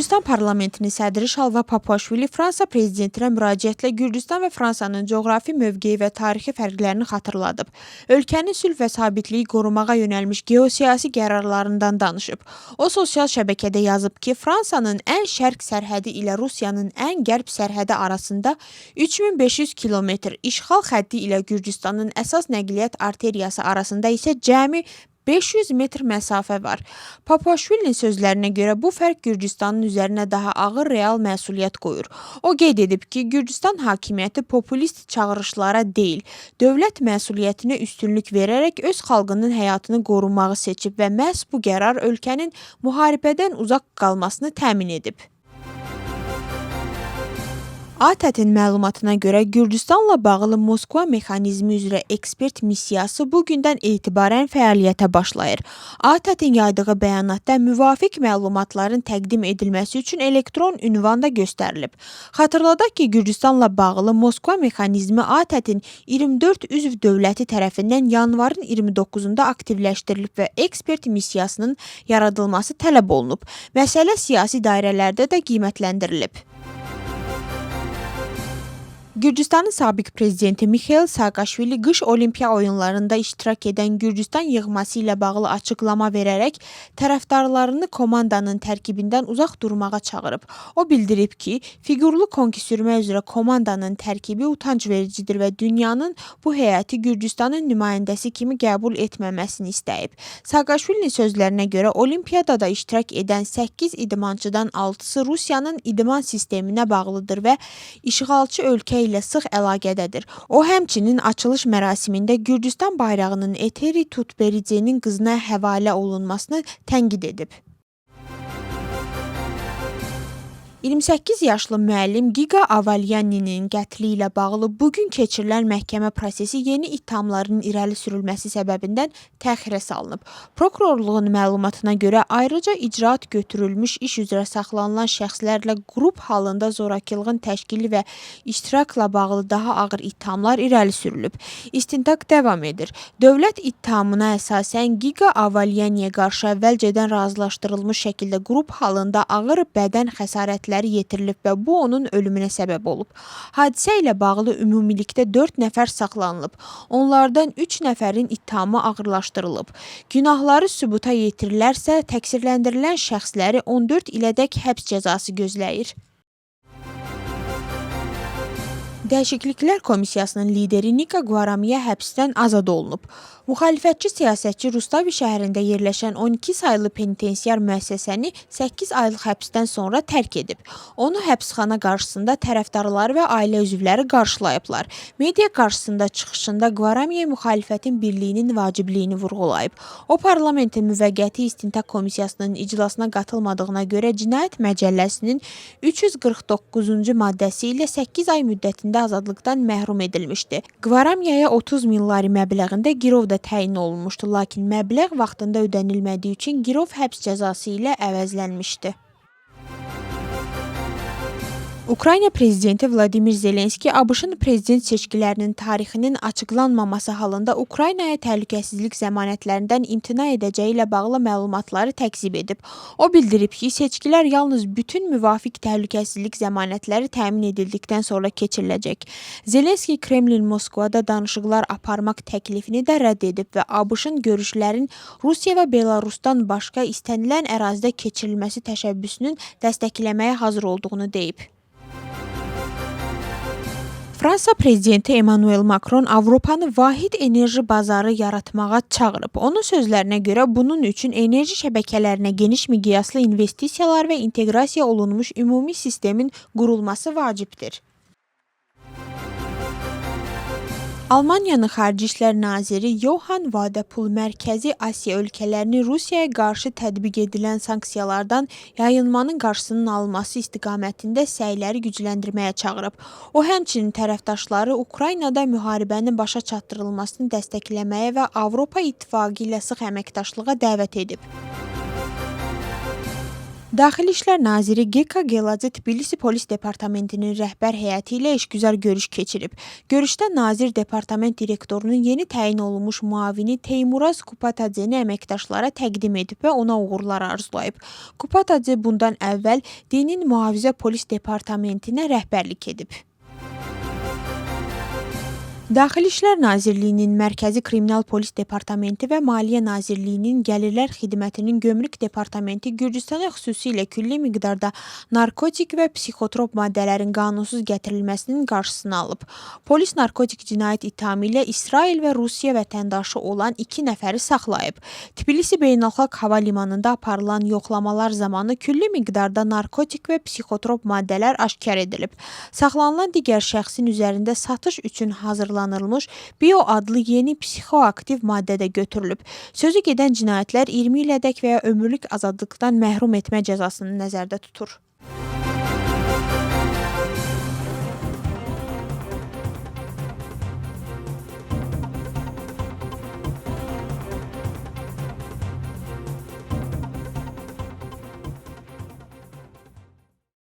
Gürcüstan parlamentinin sədri Şalva Papuaşvili Fransa prezidentinə müraciətlə Gürcüstan və Fransanın coğrafi mövqeyi və tarixi fərqlərini xatırladıb. Ölkənin sülh və sabitliyi qorumağa yönəlmiş geosiyasi qərarlarından danışıb. O, sosial şəbəkədə yazıb ki, Fransanın ən şərq sərhədi ilə Rusiyanın ən qərb sərhədi arasında 3500 kilometr, işğal xətti ilə Gürcüstanın əsas nəqliyyat arteriyası arasında isə cəmi 500 metr məsafə var. Papuaşvilinin sözlərinə görə bu fərq Gürcüstanın üzərinə daha ağır real məsuliyyət qoyur. O qeyd edib ki, Gürcüstan hakimiyyəti populist çağırışlara deyil, dövlət məsuliyyətinə üstünlük verərək öz xalqının həyatını qorumağı seçib və məhz bu qərar ölkənin müharibədən uzaq qalmasını təmin edib. ATƏT-in məlumatına görə Gürcüstanla bağlı Moskva mexanizmi üzrə ekspert missiyası bu gündən etibarən fəaliyyətə başlayır. ATƏT-in yaydığı bəyanatda müvafiq məlumatların təqdim edilməsi üçün elektron ünvan da göstərilib. Xatırladaq ki, Gürcüstanla bağlı Moskva mexanizmi ATƏT-in 24 üzv dövləti tərəfindən yanvarın 29-da aktivləşdirilib və ekspert missiyasının yaradılması tələb olunub. Məsələ siyasi dairələrdə də qiymətləndirilib. Gürcüstanın sabiq prezidenti Mikhail Saakashvili qış olimpiya oyunlarında iştirak edən Gürcüstan yığması ilə bağlı açıqlama verərək tərəfdarlarını komandanın tərkibindən uzaq durmağa çağırıb. O bildirib ki, fiqurlu konki sürmə üzrə komandanın tərkibi utanc vericidir və dünyanın bu heyəti Gürcüstanın nümayəndəsi kimi qəbul etməməsini istəyib. Saakashvilinin sözlərinə görə olimpiyadada iştirak edən 8 idmançıdan 6-sı Rusiyanın idman sisteminə bağlıdır və işğalçı ölkə ilə sıx əlaqədədir. O, həmçinin açılış mərasimində Gürcüstan bayrağının Eteri Tutberidzenin qızına həvalə olunmasını tənqid edib. 28 yaşlı müəllim Giga Avalyaninin qətli ilə bağlı bugün keçirilən məhkəmə prosesi yeni ittihamların irəli sürülməsi səbəbindən təxirə salınıb. Prokurorluğun məlumatına görə ayrıca icraat götürülmüş iş üzrə saxlanılan şəxslərlə qrup halında zorakılığın təşkili və iştirakla bağlı daha ağır ittihamlar irəli sürülüb. İstintaq davam edir. Dövlət ittihamına əsasən Giga Avalyaniyə qarşı əvvəlcədən razılaşdırılmış şəkildə qrup halında ağır bədən xəsarətləri yetirilib və bu onun ölümünə səbəb olub. Hadisə ilə bağlı ümumilikdə 4 nəfər saxlanılıb. Onlardan 3 nəfərin ittihamı ağırlaşdırılıb. Günahları sübuta yetirilərsə, təqsirləndirilən şəxsləri 14 ilədək həbs cəzası gözləyir. Dəyişikliklər Komissiyasının lideri Nika Gvaramiya həbsdən azad olunub. Müxalifətçi siyasətçi Rustavi şəhərində yerləşən 12 saylı penitensiar müəssisəni 8 aylıq həbsdən sonra tərk edib. Onu həbsxana qarşısında tərəfdarları və ailə üzvləri qarşılayıblar. Media qarşısında çıxışında Gvaramiya müxalifətin birliyinin vacibliyini vurğulayıb. O, parlamentin müvəqqəti istintaq komissiyasının iclasına qatılmadığına görə Cinayət Məcəlləsinin 349-cu maddəsi ilə 8 ay müddətində azadlıqdan məhrum edilmişdi. Gvaramiyaya 30 min lari məbləğində girov da təyin olunmuşdu, lakin məbləğ vaxtında ödənilmədiyi üçün girov həbs cəzası ilə əvəzlənmişdi. Ukrayna prezidenti Vladimir Zelenski ABŞ-ın prezident seçkilərinin tarixinin açıqlanmaması halında Ukraynaya təhlükəsizlik zəmanətlərindən imtina edəcəyi ilə bağlı məlumatları təkzib edib. O bildirib ki, seçkilər yalnız bütün müvafiq təhlükəsizlik zəmanətləri təmin edildikdən sonra keçiriləcək. Zelenski Kremlin Moskvada danışıqlar aparmaq təklifini də rədd edib və ABŞ-ın görüşlərin Rusiya və Belarusdan başqa istənilən ərazidə keçirilməsi təşəbbüsünün dəstəkləməyə hazır olduğunu deyib. Fransa prezidenti Emmanuel Macron Avropanı vahid enerji bazarı yaratmağa çağırıb. Onun sözlərinə görə bunun üçün enerji şəbəkələrinə geniş miqyaslı investisiyalar və inteqrasiya olunmuş ümumi sistemin qurulması vacibdir. Almaniyanın Xarici İşlər naziri Johann Wadephul Mərkəzi Asiya ölkələrini Rusiyaya qarşı tətbiq edilən sanksiyalardan yayınmanın qarşısının alınması istiqamətində səyləri gücləndirməyə çağırıb. O, həmçinin tərəfdaşları Ukraynada müharibənin başa çatdırılmasını dəstəkləməyə və Avropa İttifaqı ilə sıx əməkdaşlığa dəvət edib. Daxili İşlər naziri Geka Geladzı Tbilisi Polis Departamentinin rəhbər heyəti ilə işgüzar görüş keçirib. Görüşdə nazir departament direktorunun yeni təyin olunmuş müavini Teymuraz Kupatadzeni əməkdaşlara təqdim edib və ona uğurlar arzulayıb. Kupatadze bundan əvvəl dinin mühafizə polis departamentinə rəhbərlik edib. Daxili İşlər Nazirliyinin Mərkəzi Kriminal Polis Departamenti və Maliyyə Nazirliyinin Gəlirlər Xidmətinin Gömrük Departamenti Gürcüstana xüsusilə külli miqdarda narkotik və psixotrop maddələrin qanunsuz gətirilməsinin qarşısını alıb. Polis narkotik cinayət ithamı ilə İsrail və Rusiya vətəndaşı olan 2 nəfəri saxlayıb. Tbilisi Beynəlxalq Hava Limanında aparılan yoxlamalar zamanı külli miqdarda narkotik və psixotrop maddələr aşkar edilib. Saxlanılan digər şəxsin üzərində satış üçün hazırlanmış Bio adlı yeni psixoaktiv maddə də götürülüb. Sözü gedən cinayətlər 20 ilədək və ya ömürlük azadlıqdan məhrum etmə cəzasını nəzərdə tutur.